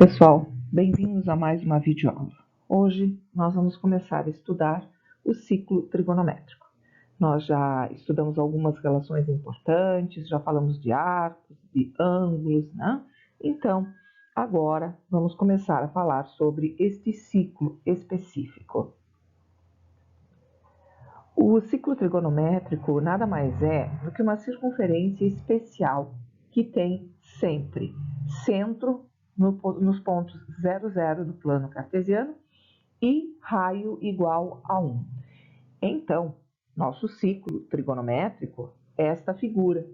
pessoal, bem-vindos a mais uma videoaula. Hoje nós vamos começar a estudar o ciclo trigonométrico. Nós já estudamos algumas relações importantes, já falamos de arcos, de ângulos, né? Então, agora vamos começar a falar sobre este ciclo específico. O ciclo trigonométrico nada mais é do que uma circunferência especial que tem sempre centro nos pontos 0, 0 do plano cartesiano e raio igual a 1. Então, nosso ciclo trigonométrico é esta figura.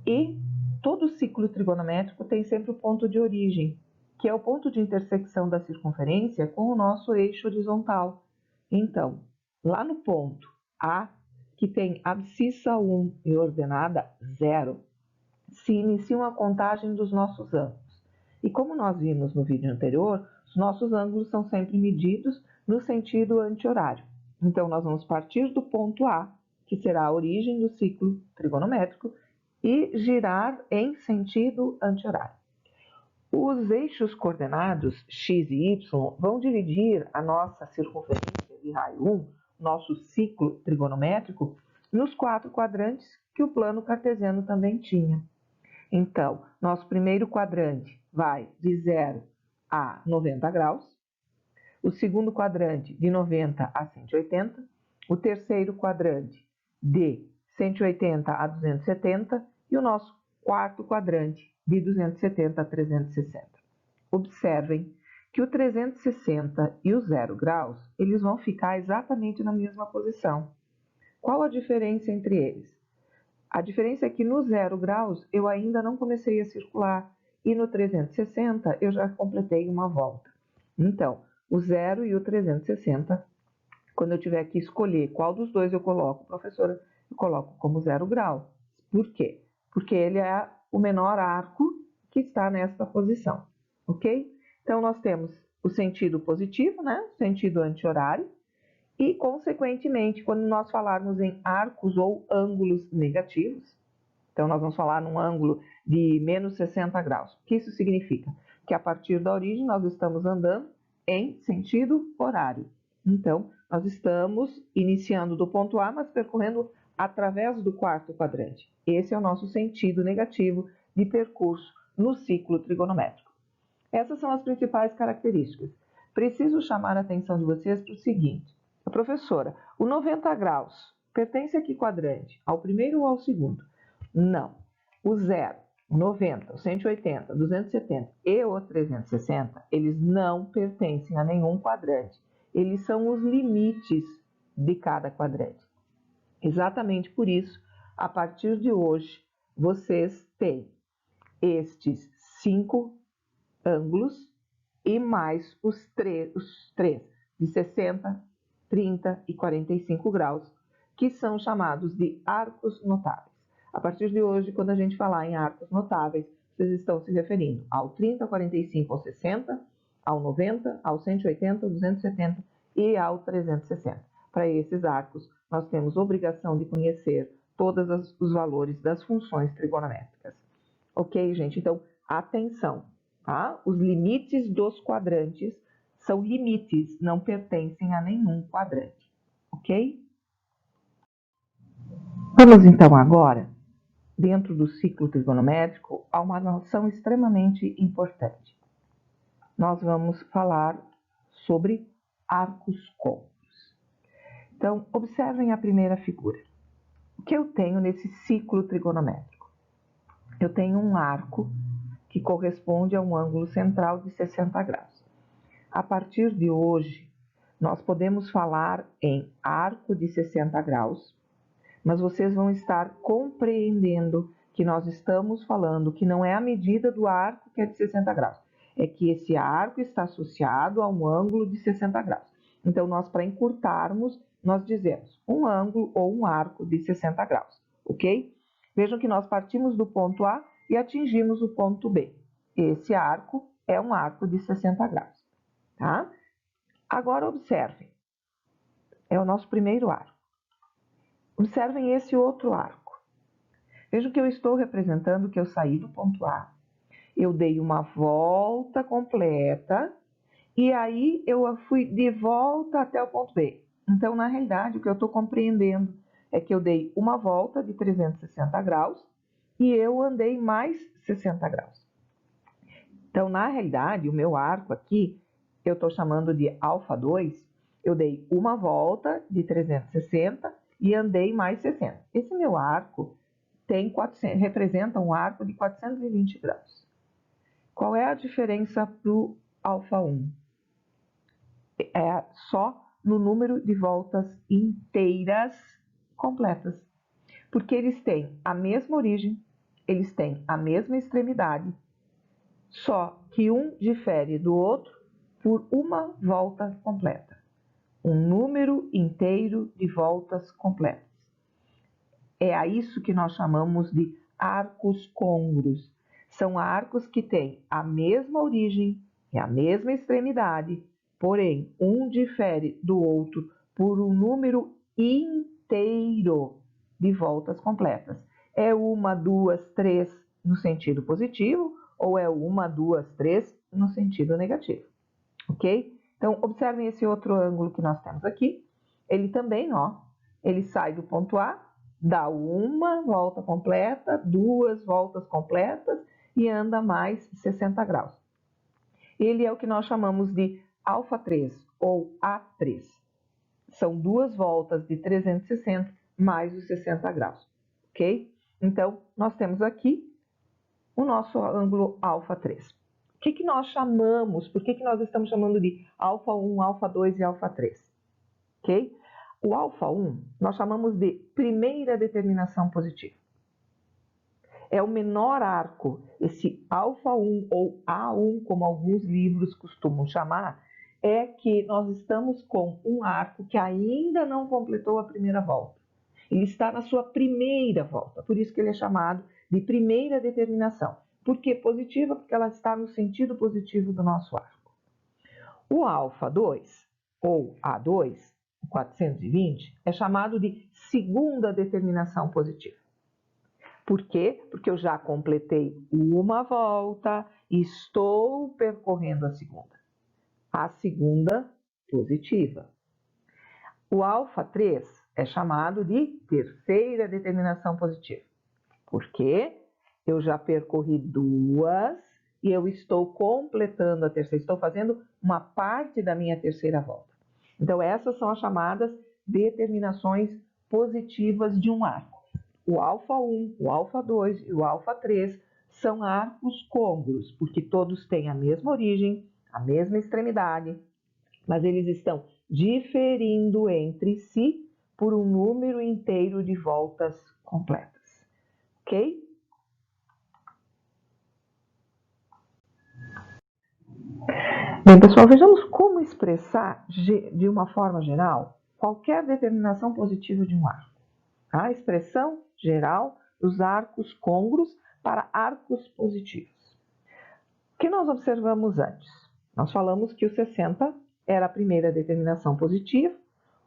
E todo ciclo trigonométrico tem sempre o ponto de origem, que é o ponto de intersecção da circunferência com o nosso eixo horizontal. Então, lá no ponto A, que tem abscissa 1 e ordenada 0, se inicia a contagem dos nossos ângulos. E como nós vimos no vídeo anterior, os nossos ângulos são sempre medidos no sentido anti-horário. Então, nós vamos partir do ponto A, que será a origem do ciclo trigonométrico, e girar em sentido anti-horário. Os eixos coordenados x e y vão dividir a nossa circunferência de raio 1, nosso ciclo trigonométrico, nos 4 quadrantes que o plano cartesiano também tinha. Então, nosso primeiro quadrante vai de 0 a 90 graus, o segundo quadrante de 90 a 180, o terceiro quadrante de 180 a 270 e o nosso quarto quadrante de 270 a 360. Observem que o 360 e o 0 graus, eles vão ficar exatamente na mesma posição. Qual a diferença entre eles? A diferença é que no 0 graus eu ainda não comecei a circular e no 360 eu já completei uma volta. Então, o 0 e o 360, quando eu tiver que escolher qual dos dois eu coloco, professora, eu coloco como 0 grau. Por quê? Porque ele é o menor arco que está nesta posição, ok? Então, nós temos o sentido positivo, né? Sentido anti-horário. E, consequentemente, quando nós falarmos em arcos ou ângulos negativos, então nós vamos falar num ângulo de menos 60 graus. O que isso significa? Que a partir da origem nós estamos andando em sentido horário. Então, nós estamos iniciando do ponto A, mas percorrendo através do quarto quadrante. Esse é o nosso sentido negativo de percurso no ciclo trigonométrico. Essas são as principais características. Preciso chamar a atenção de vocês para o seguinte. Professora, o 90 graus pertence a que quadrante? Ao primeiro ou ao segundo? Não. O 0, o 90, o 180, o 270 e o 360, eles não pertencem a nenhum quadrante. Eles são os limites de cada quadrante. Exatamente por isso, a partir de hoje, vocês têm estes 5 ângulos e mais os três de 60, 30 e 45 graus, que são chamados de arcos notáveis. A partir de hoje, quando a gente falar em arcos notáveis, vocês estão se referindo ao 30, ao 45, ao 60, ao 90, ao 180, ao 270 e ao 360. Para esses arcos, nós temos obrigação de conhecer todos os valores das funções trigonométricas. Ok, gente? Então, atenção, tá? Os limites dos quadrantes são limites, não pertencem a nenhum quadrante, ok? Vamos então agora, dentro do ciclo trigonométrico, a uma noção extremamente importante. Nós vamos falar sobre arcos côncavos. Então, observem a primeira figura. O que eu tenho nesse ciclo trigonométrico? Eu tenho um arco que corresponde a um ângulo central de 60 graus. A partir de hoje, nós podemos falar em arco de 60 graus, mas vocês vão estar compreendendo que nós estamos falando que não é a medida do arco que é de 60 graus, é que esse arco está associado a um ângulo de 60 graus. Então, nós, para encurtarmos, nós dizemos um ângulo ou um arco de 60 graus, ok? Vejam que nós partimos do ponto A e atingimos o ponto B. Esse arco é um arco de 60 graus, tá? Agora, observem. É o nosso primeiro arco. Observem esse outro arco. Vejam que eu estou representando que eu saí do ponto A Eu dei uma volta completa e aí eu fui de volta até o ponto B. Então, na realidade, o que eu estou compreendendo é que eu dei uma volta de 360 graus e eu andei mais 60 graus. Então, na realidade, o meu arco aqui, eu estou chamando de alfa 2, eu dei uma volta de 360 e andei mais 60. Esse meu arco representa um arco de 420 graus. Qual é a diferença para o alfa 1? É só no número de voltas inteiras completas. Porque eles têm a mesma origem, eles têm a mesma extremidade, só que um difere do outro por uma volta completa. Um número inteiro de voltas completas. É a isso que nós chamamos de arcos côngruos. São arcos que têm a mesma origem e a mesma extremidade, porém, um difere do outro por um número inteiro de voltas completas. É uma, duas, três no sentido positivo ou é uma, duas, três no sentido negativo, ok? Então, observem esse outro ângulo que nós temos aqui. Ele também, ele sai do ponto A, dá uma volta completa, duas voltas completas e anda mais 60 graus. Ele é o que nós chamamos de alfa 3 ou A3. São duas voltas de 360 mais os 60 graus, ok? Então, nós temos aqui o nosso ângulo alfa 3. O que nós chamamos, por que nós estamos chamando de alfa 1, alfa 2 e alfa 3? Ok? O alfa 1 nós chamamos de primeira determinação positiva. É o menor arco, esse alfa 1 ou A1, como alguns livros costumam chamar, é que nós estamos com um arco que ainda não completou a primeira volta. Ele está na sua primeira volta, por isso que ele é chamado de primeira determinação. Por que positiva? Porque ela está no sentido positivo do nosso arco. O alfa 2, ou A2, 420, é chamado de segunda determinação positiva. Por quê? Porque eu já completei uma volta e estou percorrendo a segunda. A segunda positiva. O alfa 3 é chamado de terceira determinação positiva. Por quê? Eu já percorri duas e eu estou completando a terceira, estou fazendo uma parte da minha terceira volta. Então, essas são as chamadas determinações positivas de um arco. O alfa 1, o alfa 2 e o alfa 3 são arcos côngruos, porque todos têm a mesma origem, a mesma extremidade, mas eles estão diferindo entre si por um número inteiro de voltas completas. Ok? Bem, pessoal, vejamos como expressar de uma forma geral qualquer determinação positiva de um arco. A expressão geral dos arcos côngruos para arcos positivos. O que nós observamos antes? Nós falamos que o 60 era a primeira determinação positiva,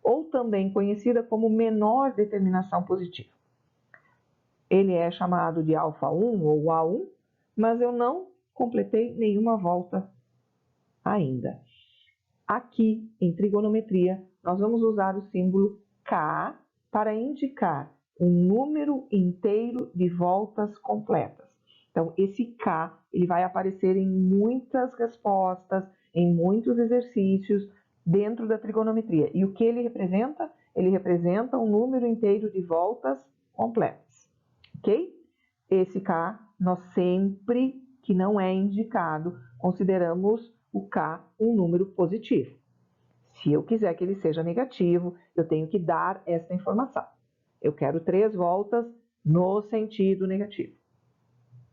ou também conhecida como menor determinação positiva. Ele é chamado de alfa 1 ou A1, mas eu não completei nenhuma volta ainda. Aqui, em trigonometria, nós vamos usar o símbolo K para indicar um número inteiro de voltas completas. Então, esse K ele vai aparecer em muitas respostas, em muitos exercícios dentro da trigonometria. E o que ele representa? Ele representa um número inteiro de voltas completas. Ok? Esse K, nós sempre que não é indicado, consideramos o K um número positivo. Se eu quiser que ele seja negativo, eu tenho que dar essa informação. Eu quero 3 voltas no sentido negativo.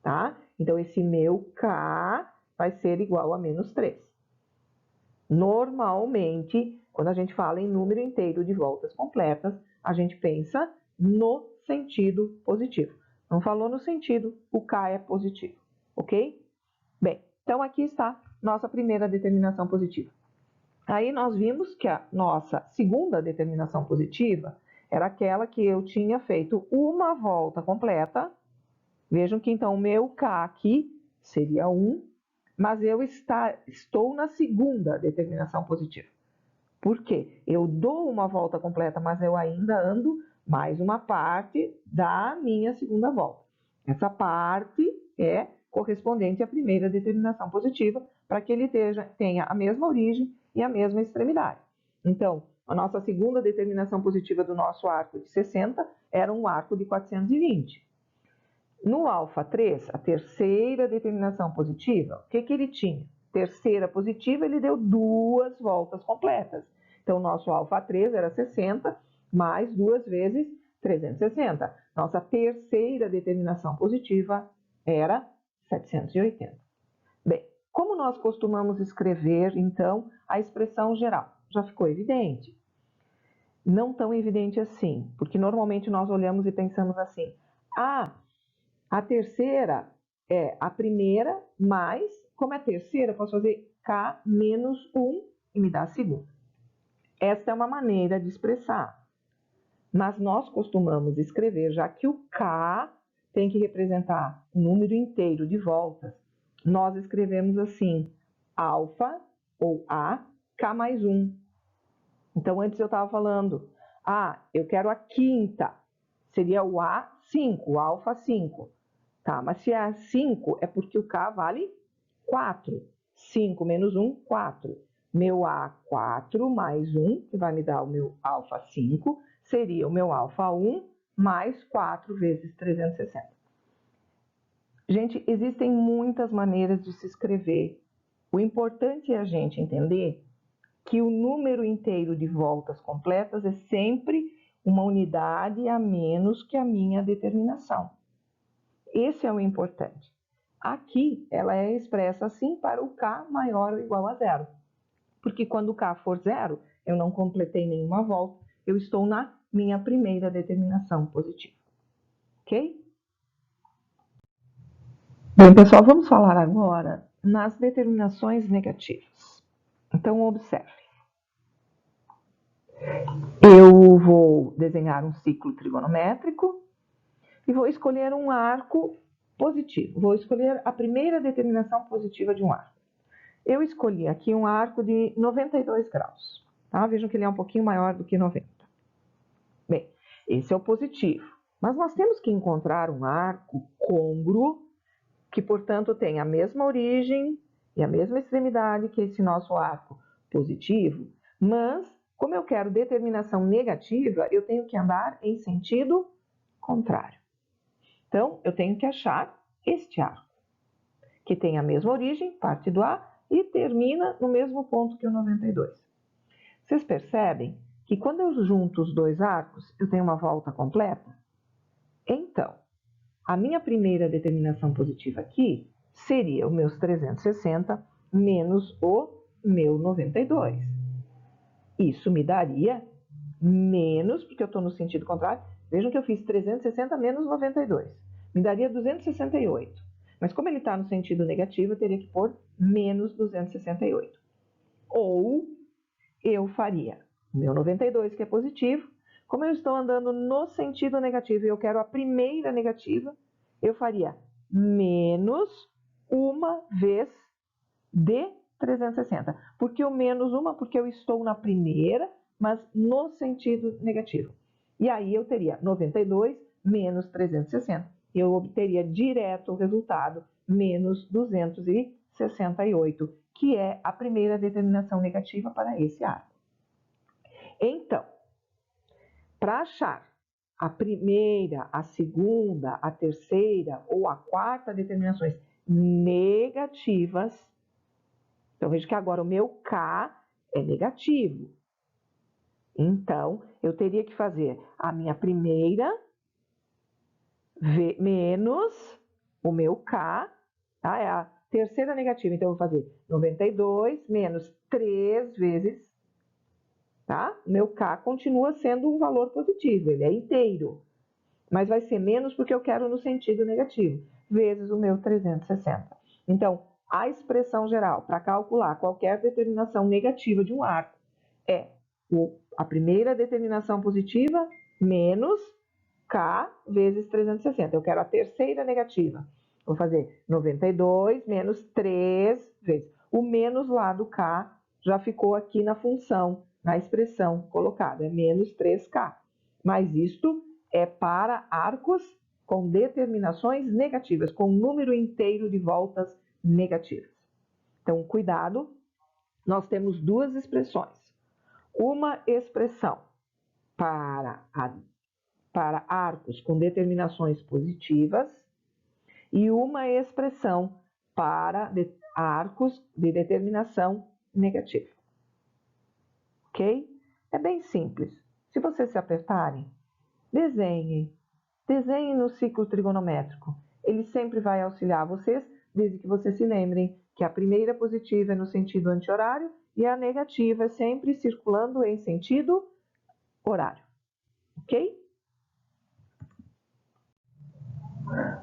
Tá? Então, esse meu K vai ser igual a menos 3. Normalmente, quando a gente fala em número inteiro de voltas completas, a gente pensa no sentido positivo. Não falou no sentido, o K é positivo, ok? Bem, então aqui está nossa primeira determinação positiva. Aí nós vimos que a nossa segunda determinação positiva era aquela que eu tinha feito uma volta completa. Vejam que então o meu K aqui seria 1, mas eu estou na segunda determinação positiva. Por quê? Eu dou uma volta completa, mas eu ainda ando mais uma parte da minha segunda volta. Essa parte é correspondente à primeira determinação positiva, para que ele tenha a mesma origem e a mesma extremidade. Então, a nossa segunda determinação positiva do nosso arco de 60 era um arco de 420. No alfa 3, a terceira determinação positiva, o que ele tinha? Terceira positiva, ele deu 2 voltas completas. Então, nosso alfa 3 era 60, mais 2 vezes 360. Nossa terceira determinação positiva era 780. Bem, como nós costumamos escrever, então, a expressão geral? Já ficou evidente? Não tão evidente assim, porque normalmente nós olhamos e pensamos assim: a terceira é a primeira, mais, como é a terceira, eu posso fazer K menos 1 e me dá a segunda. Esta é uma maneira de expressar. Mas nós costumamos escrever, já que o K tem que representar um número inteiro de voltas, nós escrevemos assim, alfa ou A, K mais 1. Então, antes eu estava falando, eu quero a quinta, seria o A5, o alfa 5. Tá, mas se é 5, é porque o K vale 4. 5 menos 1, 4. Meu A4 mais 1, que vai me dar o meu alfa 5, seria o meu alfa 1 mais 4 vezes 360. Gente, existem muitas maneiras de se escrever. O importante é a gente entender que o número inteiro de voltas completas é sempre uma unidade a menos que a minha determinação. Esse é o importante. Aqui, ela é expressa assim para o K maior ou igual a 0. Porque quando o K for 0, eu não completei nenhuma volta, eu estou na minha primeira determinação positiva. Ok? Bem, pessoal, vamos falar agora nas determinações negativas. Então, observe. Eu vou desenhar um ciclo trigonométrico e vou escolher um arco positivo. Vou escolher a primeira determinação positiva de um arco. Eu escolhi aqui um arco de 92 graus. Tá? Vejam que ele é um pouquinho maior do que 90. Bem, esse é o positivo. Mas nós temos que encontrar um arco côngruo, que, portanto, tem a mesma origem e a mesma extremidade que esse nosso arco positivo, mas, como eu quero determinação negativa, eu tenho que andar em sentido contrário. Então, eu tenho que achar este arco, que tem a mesma origem, parte do A, e termina no mesmo ponto que o 92. Vocês percebem que quando eu junto os dois arcos, eu tenho uma volta completa? Então, a minha primeira determinação positiva aqui seria os meus 360 menos o meu 92. Isso me daria menos, porque eu estou no sentido contrário, vejam que eu fiz 360 menos 92. Me daria 268. Mas como ele está no sentido negativo, eu teria que pôr menos 268. Ou eu faria o meu 92, que é positivo. Como eu estou andando no sentido negativo e eu quero a primeira negativa, eu faria menos uma vez de 360. Por que o menos uma? Porque eu estou na primeira, mas no sentido negativo. E aí eu teria 92 menos 360. Eu obteria direto o resultado menos 268, que é a primeira determinação negativa para esse arco. Então, para achar a primeira, a segunda, a terceira ou a quarta determinações negativas, então veja que agora o meu K é negativo. Então, eu teria que fazer a minha primeira menos o meu K, tá? É a terceira negativa. Então, eu vou fazer 92 menos 3 vezes, tá? Meu K continua sendo um valor positivo, ele é inteiro. Mas vai ser menos porque eu quero no sentido negativo, vezes o meu 360. Então, a expressão geral para calcular qualquer determinação negativa de um arco é a primeira determinação positiva menos K vezes 360. Eu quero a terceira negativa. Vou fazer 92 menos 3 vezes. O menos lá do K já ficou aqui na função, na expressão colocada, é menos 3K. Mas isto é para arcos com determinações negativas, com número inteiro de voltas negativas. Então, cuidado, nós temos duas expressões. Uma expressão para arcos com determinações positivas e uma expressão para arcos de determinação negativa. Ok? É bem simples. Se vocês se apertarem, desenhem no ciclo trigonométrico. Ele sempre vai auxiliar vocês, desde que vocês se lembrem que a primeira positiva é no sentido anti-horário e a negativa é sempre circulando em sentido horário. Ok?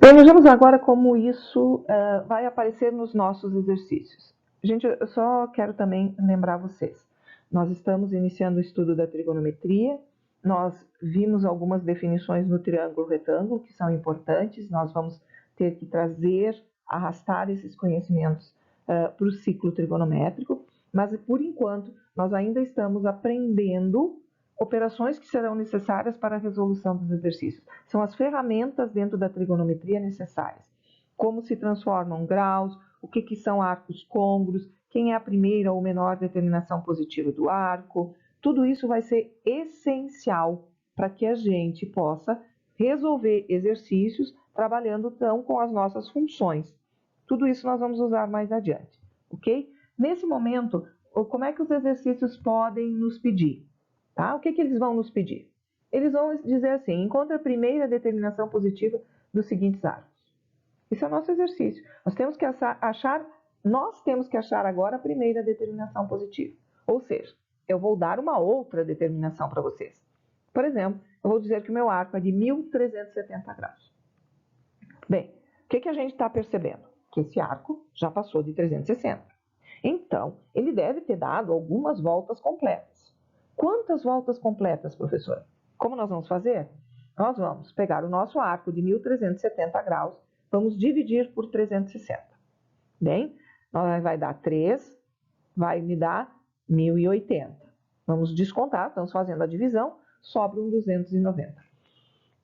Vejamos agora como isso vai aparecer nos nossos exercícios. Gente, eu só quero também lembrar vocês. Nós estamos iniciando o estudo da trigonometria. Nós vimos algumas definições no triângulo retângulo que são importantes. Nós vamos ter que arrastar esses conhecimentos para o ciclo trigonométrico. Mas, por enquanto, nós ainda estamos aprendendo operações que serão necessárias para a resolução dos exercícios. São as ferramentas dentro da trigonometria necessárias. Como se transformam graus, o que são arcos côngruos, quem é a primeira ou menor determinação positiva do arco. Tudo isso vai ser essencial para que a gente possa resolver exercícios trabalhando então com as nossas funções. Tudo isso nós vamos usar mais adiante, ok? Nesse momento, como é que os exercícios podem nos pedir? Tá? O que eles vão nos pedir? Eles vão dizer assim, encontre a primeira determinação positiva dos seguintes arcos. Isso é o nosso exercício. Nós temos que achar agora a primeira determinação positiva. Ou seja, eu vou dar uma outra determinação para vocês. Por exemplo, eu vou dizer que o meu arco é de 1.370 graus. Bem, o que a gente está percebendo? Que esse arco já passou de 360. Então, ele deve ter dado algumas voltas completas. Quantas voltas completas, professor? Como nós vamos fazer? Nós vamos pegar o nosso arco de 1.370 graus, vamos dividir por 360. Bem, vai dar 3, vai me dar 1.080. Vamos descontar, estamos fazendo a divisão, sobra um 290.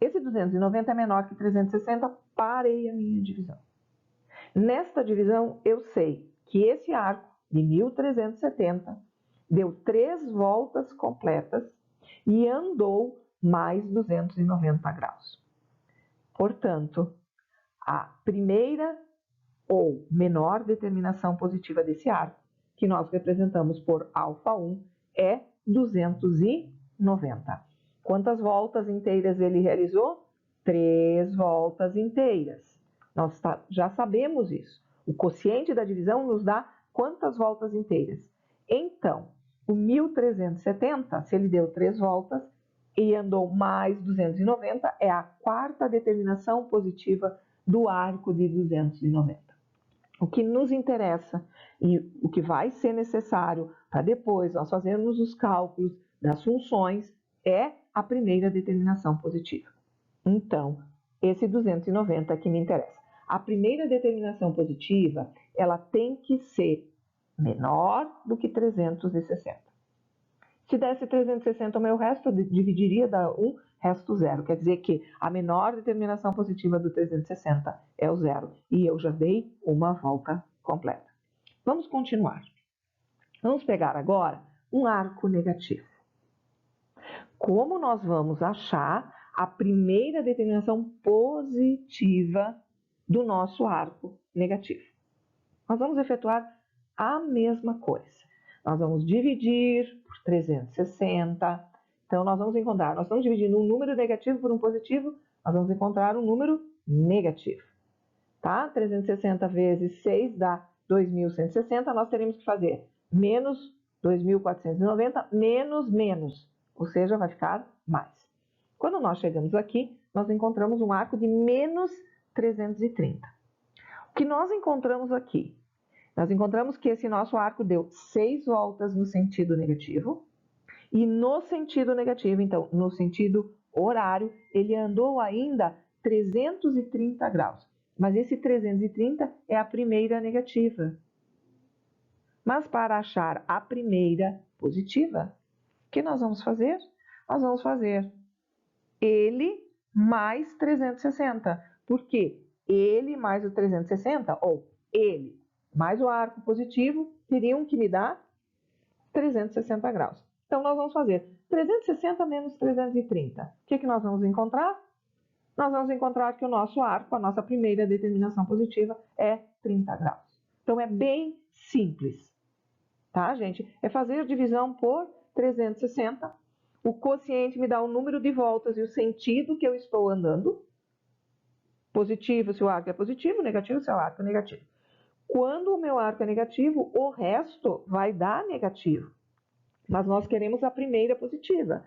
Esse 290 é menor que 360, parei a minha divisão. Nesta divisão, eu sei que esse arco de 1.370 deu 3 voltas completas e andou mais 290 graus. Portanto, a primeira ou menor determinação positiva desse arco, que nós representamos por alfa1, é 290. Quantas voltas inteiras ele realizou? 3 voltas inteiras. Nós já sabemos isso. O quociente da divisão nos dá quantas voltas inteiras. Então, o 1.370, se ele deu 3 voltas e andou mais 290, é a quarta determinação positiva do arco de 290. O que nos interessa e o que vai ser necessário para depois nós fazermos os cálculos das funções é a primeira determinação positiva. Então, esse 290 que me interessa. A primeira determinação positiva, ela tem que ser menor do que 360. Se desse 360, o meu resto dividiria, dá 1, resto 0. Quer dizer que a menor determinação positiva do 360 é o 0. E eu já dei uma volta completa. Vamos continuar. Vamos pegar agora um arco negativo. Como nós vamos achar a primeira determinação positiva do nosso arco negativo? Nós vamos efetuar a mesma coisa. Nós vamos dividir por 360. Então, nós vamos estamos dividindo um número negativo por um positivo, nós vamos encontrar um número negativo. Tá? 360 vezes 6 dá 2.160, nós teremos que fazer menos 2.490, menos, ou seja, vai ficar mais. Quando nós chegamos aqui, nós encontramos um arco de menos 330. O que nós encontramos aqui? Nós encontramos que esse nosso arco deu 6 voltas no sentido negativo, e no sentido negativo, então, no sentido horário, ele andou ainda 330 graus. mas esse 330 é a primeira negativa. Mas para achar a primeira positiva, o que nós vamos fazer? Nós vamos fazer ele mais 360. Por quê? Ele mais o 360, ou ele mais o arco positivo, teriam que me dar 360 graus. Então, nós vamos fazer 360 menos 330. O que nós vamos encontrar? Nós vamos encontrar que o nosso arco, a nossa primeira determinação positiva, é 30 graus. Então, é bem simples. Tá, gente? É fazer divisão por 360. O quociente me dá o número de voltas e o sentido que eu estou andando. Positivo se o arco é positivo, negativo se o arco é negativo. Quando o meu arco é negativo, o resto vai dar negativo. Mas nós queremos a primeira positiva.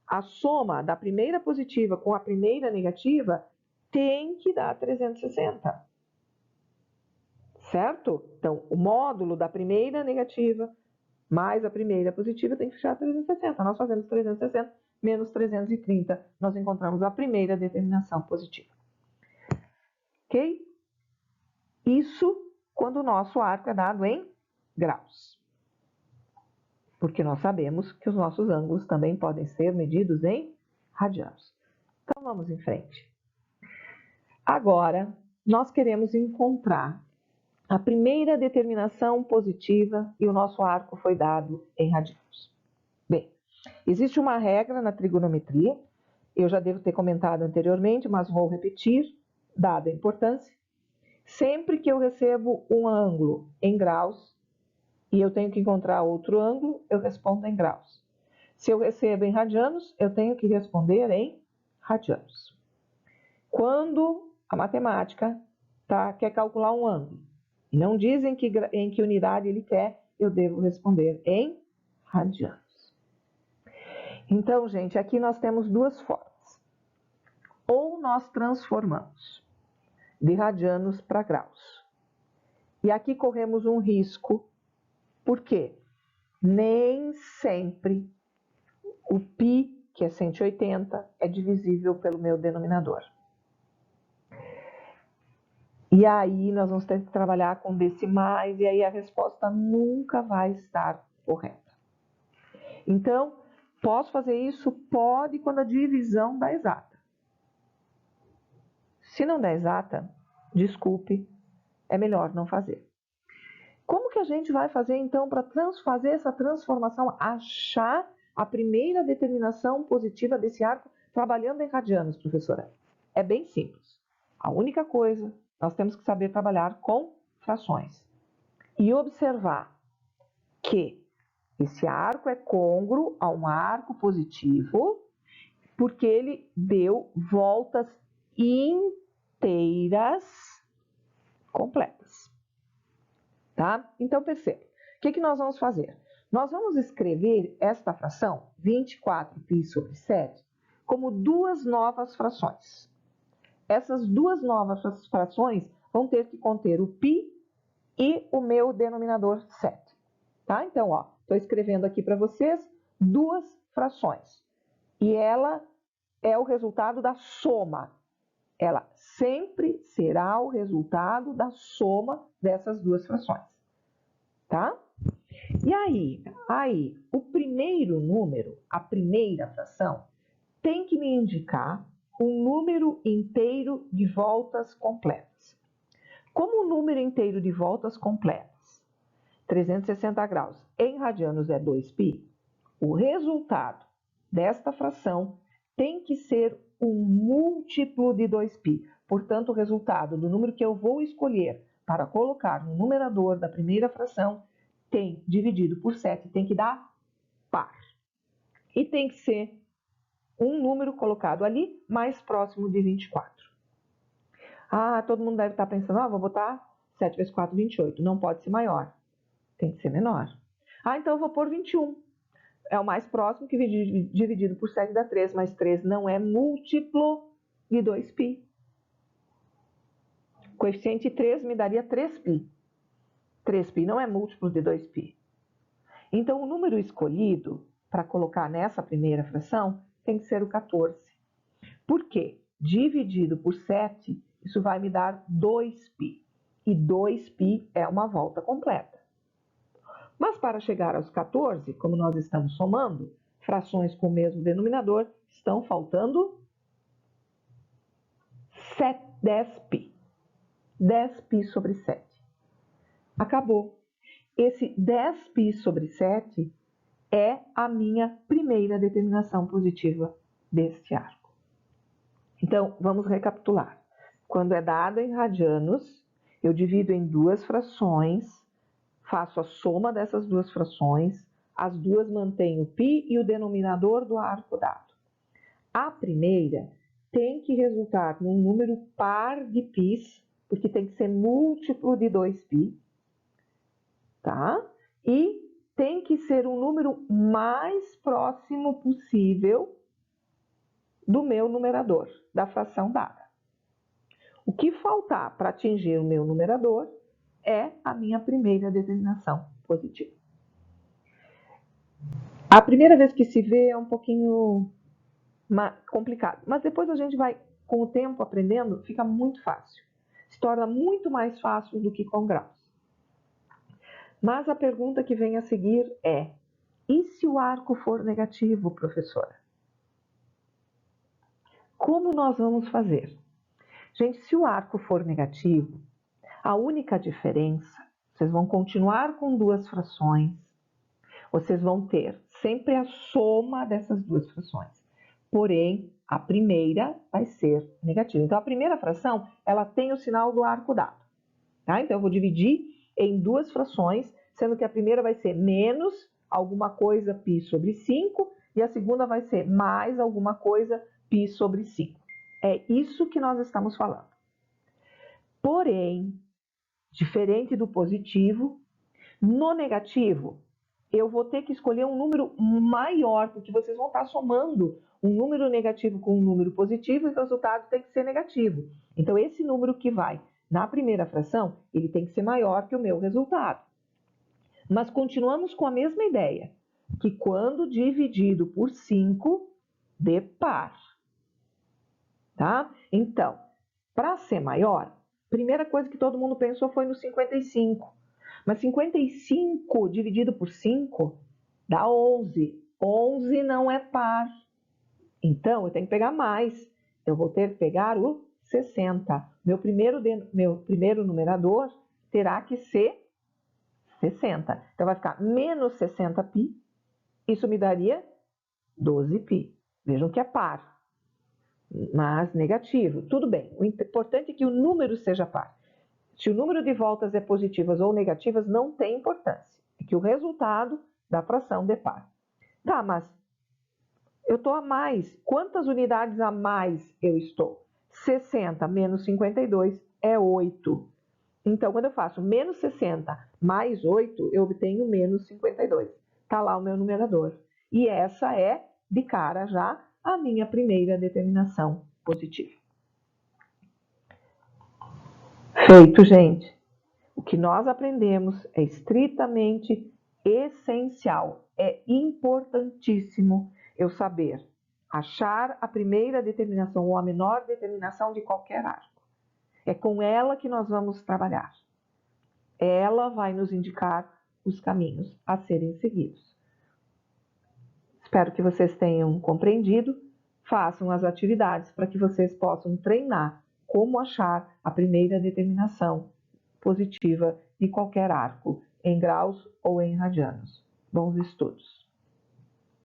A soma da primeira positiva com a primeira negativa tem que dar 360. Certo? Então, o módulo da primeira negativa mais a primeira positiva tem que fechar 360. Nós fazemos 360 menos 330. Nós encontramos a primeira determinação positiva. Ok? Isso quando o nosso arco é dado em graus. Porque nós sabemos que os nossos ângulos também podem ser medidos em radianos. Então, vamos em frente. Agora, nós queremos encontrar a primeira determinação positiva e o nosso arco foi dado em radianos. Bem, existe uma regra na trigonometria, eu já devo ter comentado anteriormente, mas vou repetir, dada a importância. Sempre que eu recebo um ângulo em graus e eu tenho que encontrar outro ângulo, eu respondo em graus. Se eu recebo em radianos, eu tenho que responder em radianos. Quando a matemática quer calcular um ângulo, e não dizem em que unidade ele quer, eu devo responder em radianos. Então, gente, aqui nós temos duas formas. Ou nós transformamos de radianos para graus. E aqui corremos um risco, porque nem sempre o π, que é 180, é divisível pelo meu denominador. E aí nós vamos ter que trabalhar com decimais, e aí a resposta nunca vai estar correta. Então, posso fazer isso? Pode, quando a divisão dá exata. Se não der exata, desculpe, é melhor não fazer. Como que a gente vai fazer, então, para fazer essa transformação, achar a primeira determinação positiva desse arco trabalhando em radianos, professora? É bem simples. A única coisa, nós temos que saber trabalhar com frações. E observar que esse arco é côngruo a um arco positivo, porque ele deu voltas inteiras completas. Tá? Então, perceba. O que nós vamos fazer? Nós vamos escrever esta fração, 24π sobre 7, como duas novas frações. Essas duas novas frações vão ter que conter o π e o meu denominador 7. Tá? Então, estou escrevendo aqui para vocês duas frações. E ela é o resultado da soma. Ela sempre será o resultado da soma dessas duas frações. Tá? E aí, o primeiro número, a primeira fração, tem que me indicar um número inteiro de voltas completas. Como o número inteiro de voltas completas, 360 graus em radianos é 2π, o resultado desta fração tem que ser um múltiplo de 2π. Portanto, o resultado do número que eu vou escolher para colocar no numerador da primeira fração dividido por 7, tem que dar par. E tem que ser um número colocado ali mais próximo de 24. Todo mundo deve estar pensando, vou botar 7 vezes 4, 28. Não pode ser maior. Tem que ser menor. Então eu vou pôr 21. É o mais próximo, que dividido por 7 dá 3, mas 3 não é múltiplo de 2π. O coeficiente 3 me daria 3π. 3π não é múltiplo de 2π. Então, o número escolhido para colocar nessa primeira fração tem que ser o 14. Por quê? Dividido por 7, Isso vai me dar 2π. E 2π é uma volta completa. Mas para chegar aos 14, como nós estamos somando frações com o mesmo denominador, estão faltando 10π. 10π sobre 7. Acabou. Esse 10π sobre 7 é a minha primeira determinação positiva deste arco. Então, vamos recapitular. Quando é dada em radianos, eu divido em duas frações, faço a soma dessas duas frações, as duas mantêm o π e o denominador do arco dado. A primeira tem que resultar num número par de π's, porque tem que ser múltiplo de 2π, tá? E tem que ser um número mais próximo possível do meu numerador, da fração dada. O que faltar para atingir o meu numerador é a minha primeira determinação positiva. A primeira vez que se vê é um pouquinho complicado, mas depois a gente vai, com o tempo, aprendendo, fica muito fácil. Se torna muito mais fácil do que com graus. Mas a pergunta que vem a seguir é: e se o arco for negativo, professora? Como nós vamos fazer? Gente, se o arco for negativo, a única diferença, vocês vão continuar com duas frações, vocês vão ter sempre a soma dessas duas frações. Porém, a primeira vai ser negativa. Então, a primeira fração, ela tem o sinal do arco dado. Tá? Então, eu vou dividir em duas frações, sendo que a primeira vai ser menos alguma coisa π sobre 5 e a segunda vai ser mais alguma coisa π sobre 5. É isso que nós estamos falando. Porém, diferente do positivo, no negativo, eu vou ter que escolher um número maior, porque vocês vão estar somando um número negativo com um número positivo e o resultado tem que ser negativo. Então, esse número que vai na primeira fração, ele tem que ser maior que o meu resultado. Mas continuamos com a mesma ideia, que quando dividido por 5, dê par. Tá? Então, para ser maior, a primeira coisa que todo mundo pensou foi no 55. Mas 55 dividido por 5 dá 11. 11 não é par. Então, eu tenho que pegar mais. Eu vou ter que pegar o 60. Meu primeiro numerador terá que ser 60. Então, vai ficar menos 60π. Isso me daria 12π. Vejam que é par, mas negativo. Tudo bem. O importante é que o número seja par. Se o número de voltas é positivas ou negativas, não tem importância. É que o resultado da fração dê par. Tá, mas eu estou a mais. Quantas unidades a mais eu estou? 60 menos 52 é 8. Então, quando eu faço menos 60 mais 8, eu obtenho menos 52. Está lá o meu numerador. E essa é, de cara já, a minha primeira determinação positiva. Feito, gente. O que nós aprendemos é estritamente essencial, é importantíssimo eu saber achar a primeira determinação ou a menor determinação de qualquer arco. É com ela que nós vamos trabalhar. Ela vai nos indicar os caminhos a serem seguidos. Espero que vocês tenham compreendido. Façam as atividades para que vocês possam treinar como achar a primeira determinação positiva de qualquer arco, em graus ou em radianos. Bons estudos!